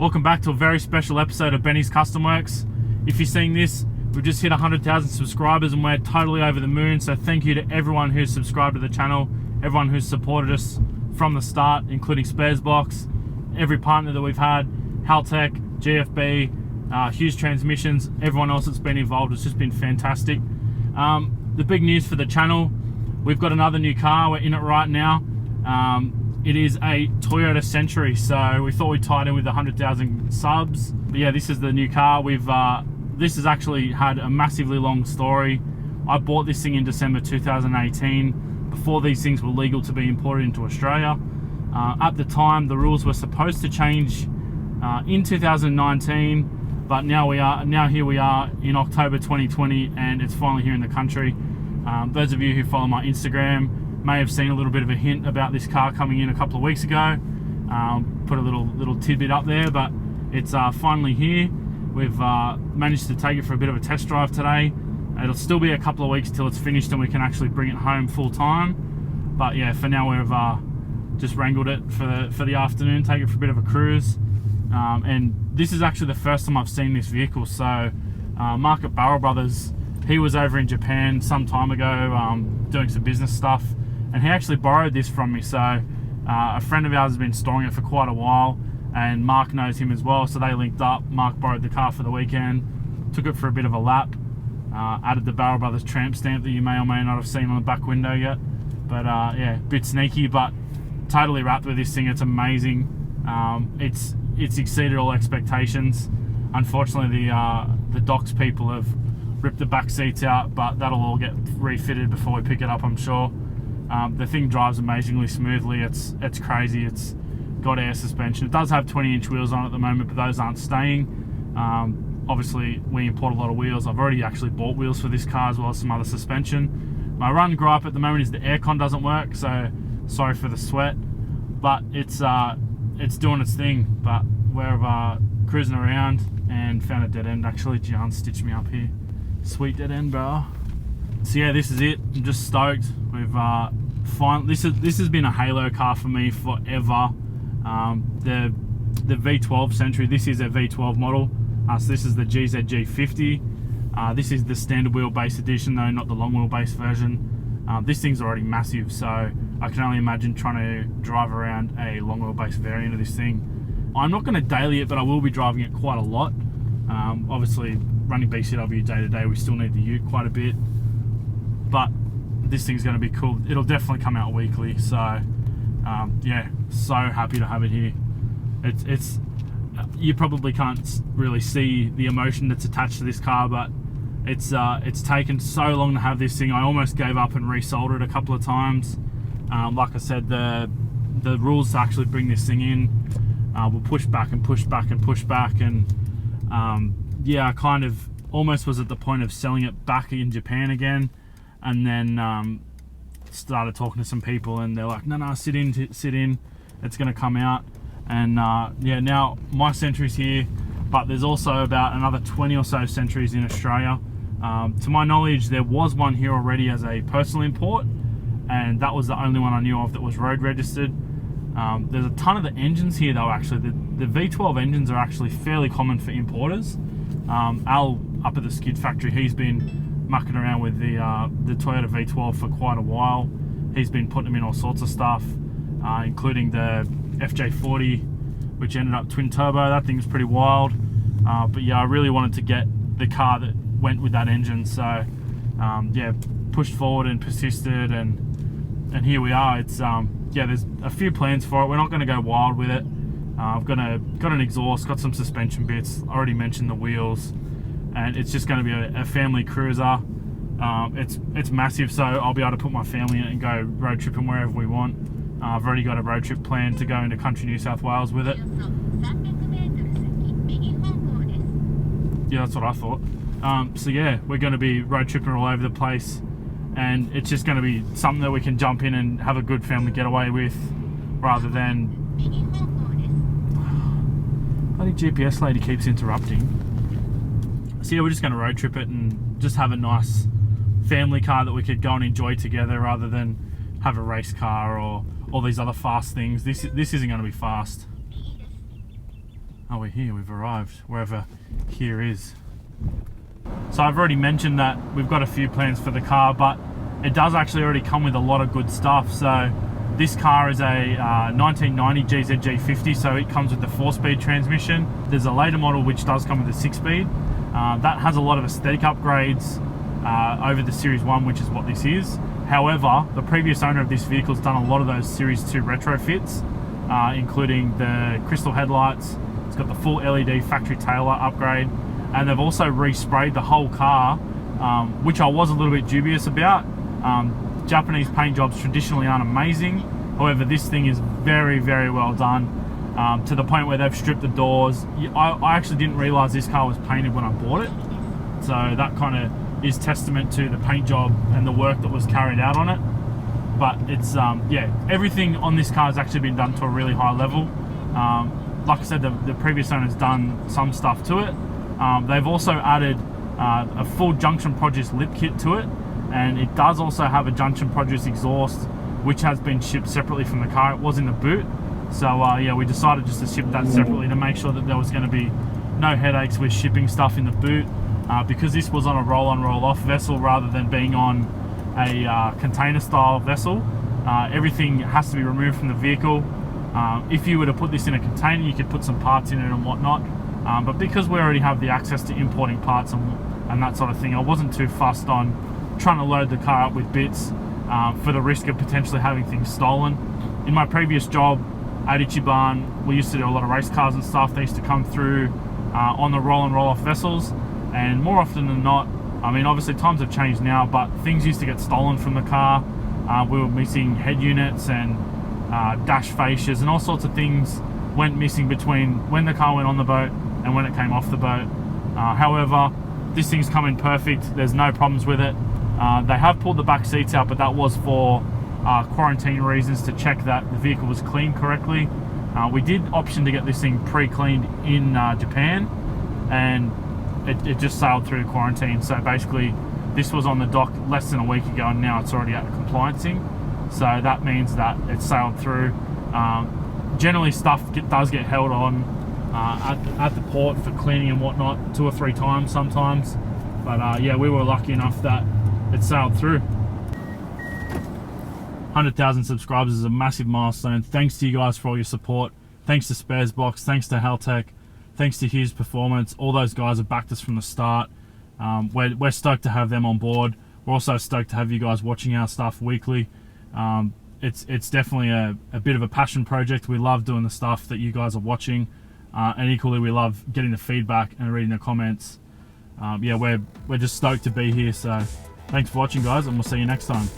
Welcome back to a very special episode of Benny's Custom Works. If you're seeing this, we've just hit 100,000 subscribers and we're totally over the moon. So thank you to everyone who's subscribed to the channel, everyone who's supported us from the start, including Sparesbox, every partner that we've had, Haltech, GFB, Hughes Transmissions, everyone else that's been involved. It's just been fantastic. The big news for the channel, we've got another new car. We're in it right now. It is a Toyota Century, so we thought we'd tie it in with 100,000 subs. But yeah, this is the new car. This has actually had a massively long story. I bought this thing in December 2018, before these things were legal to be imported into Australia. At the time, the rules were supposed to change in 2019, but now here we are in October 2020, and it's finally here in the country. Those of you who follow my Instagram may have seen a little bit of a hint about this car coming in a couple of weeks ago. Put a little tidbit up there, but it's finally here. We've managed to take it for a bit of a test drive today. It'll still be a couple of weeks till it's finished and we can actually bring it home full time. But yeah, for now we've just wrangled it for the afternoon, take it for a bit of a cruise. And this is actually the first time I've seen this vehicle. So Mark at Barrel Brothers, he was over in Japan some time ago doing some business stuff, and he actually borrowed this from me. So a friend of ours has been storing it for quite a while, and Mark knows him as well, so they linked up. Mark borrowed the car for the weekend, took it for a bit of a lap, added the Barrel Brothers tramp stamp that you may or may not have seen on the back window yet. But yeah, a bit sneaky, but totally wrapped with this thing. It's amazing. It's exceeded all expectations. Unfortunately, the docks people have ripped the back seats out, but that'll all get refitted before we pick it up, I'm sure. The thing drives amazingly smoothly. It's crazy. It's got air suspension. It does have 20-inch wheels on at the moment, but those aren't staying. Obviously, we import a lot of wheels. I've already actually bought wheels for this car as well as some other suspension. My run gripe at the moment is the aircon doesn't work, so sorry for the sweat, but it's doing its thing. But we're cruising around and found a dead end. Actually, Gian stitched me up here. Sweet dead end, bro. So yeah, this is it. I'm just stoked. We've this has been a halo car for me forever. The V12 Century, this is a V12 model. So this is the GZG50. This is the standard wheelbase edition though, not the long wheelbase version. This thing's already massive, so I can only imagine trying to drive around a long wheelbase variant of this thing. I'm not going to daily it, but I will be driving it quite a lot. Obviously, running BCW day to day, we still need the ute quite a bit, but this thing's going to be cool. It'll definitely come out weekly, so yeah, so happy to have it here. It's you probably can't really see the emotion that's attached to this car, but it's taken so long to have this thing. I almost gave up and resold it a couple of times. Like I said, the rules to actually bring this thing in will push back and push back and push back, and yeah, I kind of almost was at the point of selling it back in Japan again, and then started talking to some people, and they're like, no, sit in, it's going to come out. And yeah, now my Century's here, but there's also about another 20 or so Centuries in Australia. To my knowledge, there was one here already as a personal import, and that was the only one I knew of that was road registered. There's a ton of the engines here though. Actually, the V12 engines are actually fairly common for importers. Al up at the skid factory, he's been mucking around with the Toyota V12 for quite a while. He's been putting them in all sorts of stuff, including the FJ40, which ended up twin turbo. That thing's pretty wild. But yeah, I really wanted to get the car that went with that engine, so yeah, pushed forward and persisted, and here we are. It's yeah, there's a few plans for it. We're not going to go wild with it. I've got an exhaust, got some suspension bits, already mentioned the wheels, and it's just going to be a family cruiser. It's massive, so I'll be able to put my family in it and go road tripping wherever we want. I've already got a road trip planned to go into country New South Wales with it. Yeah, that's what I thought. So yeah, we're going to be road tripping all over the place, and it's just going to be something that we can jump in and have a good family getaway with, rather than... Bloody GPS lady keeps interrupting. So yeah, we're just going to road trip it and just have a nice family car that we could go and enjoy together, rather than have a race car or all these other fast things. This isn't going to be fast. Oh, we're here, we've arrived, wherever here is. So I've already mentioned that we've got a few plans for the car, but it does actually already come with a lot of good stuff. So this car is a 1990 GZG50, so it comes with the 4-speed transmission. There's a later model which does come with a 6-speed. That has a lot of aesthetic upgrades over the Series 1, which is what this is. However, the previous owner of this vehicle has done a lot of those Series 2 retrofits, including the crystal headlights. It's got the full LED factory taillight upgrade, and they've also resprayed the whole car, which I was a little bit dubious about. Japanese paint jobs traditionally aren't amazing. However, this thing is very, very well done, to the point where they've stripped the doors. I actually didn't realize this car was painted when I bought it, so that kind of is testament to the paint job and the work that was carried out on it. But it's yeah, everything on this car has actually been done to a really high level. Like I said, the previous owner's done some stuff to it. They've also added a full Junction Produce lip kit to it, and it does also have a Junction Produce exhaust, which has been shipped separately from the car. It was in the boot, so yeah, we decided just to ship that separately to make sure that there was going to be no headaches with shipping stuff in the boot, because this was on a roll-on roll-off vessel rather than being on a container style vessel. Everything has to be removed from the vehicle. If you were to put this in a container, you could put some parts in it and whatnot, but because we already have the access to importing parts and that sort of thing, I wasn't too fussed on trying to load the car up with bits for the risk of potentially having things stolen. In my previous job at Ichiban, we used to do a lot of race cars and stuff. They used to come through on the roll and roll off vessels, and more often than not, I mean, obviously times have changed now, but things used to get stolen from the car. We were missing head units and dash fascias, and all sorts of things went missing between when the car went on the boat and when it came off the boat. However, this thing's come in perfect. There's no problems with it. They have pulled the back seats out, but that was for quarantine reasons, to check that the vehicle was cleaned correctly. We did option to get this thing pre-cleaned in Japan, and it just sailed through quarantine. So basically this was on the dock less than a week ago, and now it's already out of compliancing. So that means that it sailed through. Generally stuff does get held on at the port for cleaning and whatnot 2 or 3 times sometimes, but yeah, we were lucky enough that it sailed through. 100,000 subscribers is a massive milestone. Thanks to you guys for all your support. Thanks to Sparesbox, thanks to Haltech, thanks to Hughes Performance. All those guys have backed us from the start. We're stoked to have them on board. We're also stoked to have you guys watching our stuff weekly. It's definitely a bit of a passion project. We love doing the stuff that you guys are watching, and equally we love getting the feedback and reading the comments. Yeah, we're just stoked to be here. So thanks for watching, guys, and we'll see you next time.